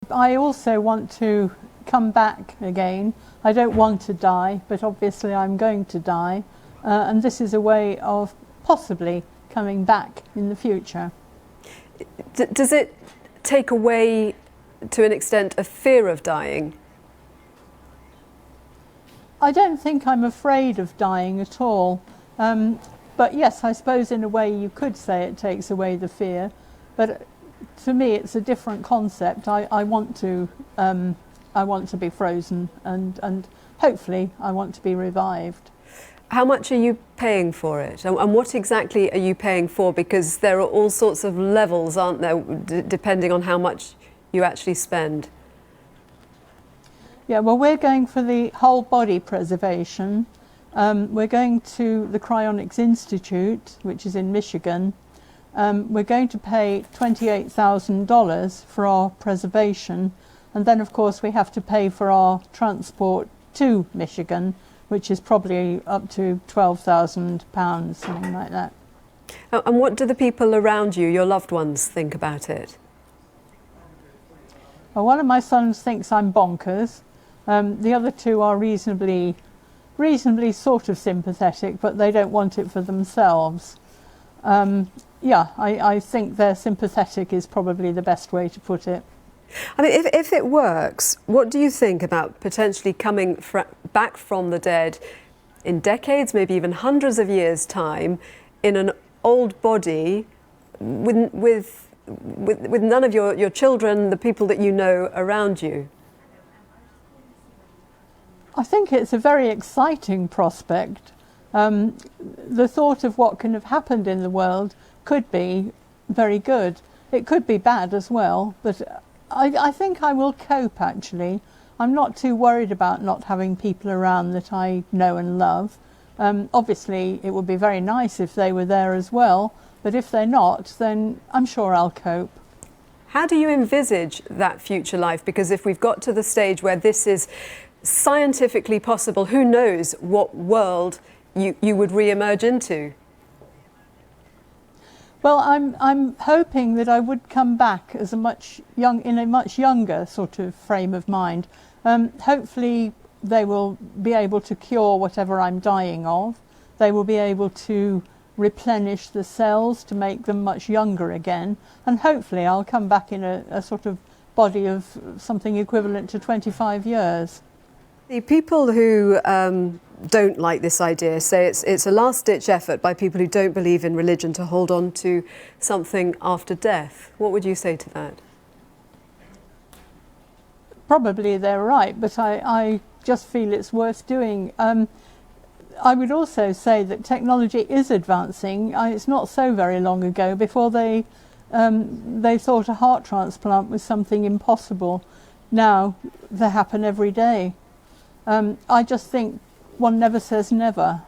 I also want to come back again. I don't want to die, but obviously I'm going to die. And this is a way of possibly coming back in the future. Does it take away, to an extent, a fear of dying? I don't think I'm afraid of dying at all. But yes, I suppose in a way you could say it takes away the fear. But to me, it's a different concept. I want to be frozen, and hopefully I want to be revived. How much are you paying for it? And what exactly are you paying for? Because there are all sorts of levels, aren't there, depending on how much you actually spend. Yeah, well, we're going for the whole body preservation. We're going to the Cryonics Institute, which is in Michigan. We're going to pay $28,000 for our preservation. And then, of course, we have to pay for our transport to Michigan, which is probably up to £12,000, something like that. And what do the people around you, your loved ones, think about it? Well, one of my sons thinks I'm bonkers. The other two are reasonably sort of sympathetic, but they don't want it for themselves. Yeah, I think they're sympathetic is probably the best way to put it. I mean, if it works, what do you think about potentially coming back from the dead in decades, maybe even hundreds of years' time, in an old body with none of your children, the people that you know around you? I think it's a very exciting prospect. The thought of what can have happened in the world could be very good. It could be bad as well, but I think I will cope, actually. I'm not too worried about not having people around that I know and love. Obviously, it would be very nice if they were there as well, but if they're not, then I'm sure I'll cope. How do you envisage that future life? Because if we've got to the stage where this is scientifically possible, who knows what world you would re-emerge into? Well, I'm hoping that I would come back as in a much younger sort of frame of mind. Hopefully they will be able to cure whatever I'm dying of. They will be able to replenish the cells to make them much younger again, and hopefully I'll come back in a sort of body of something equivalent to 25 years. The people who don't like this idea say it's a last-ditch effort by people who don't believe in religion to hold on to something after death. What would you say to that? Probably they're right, but I just feel it's worth doing. I would also say that technology is advancing. It's not so very long ago before they thought a heart transplant was something impossible. Now they happen every day. I just think one never says never.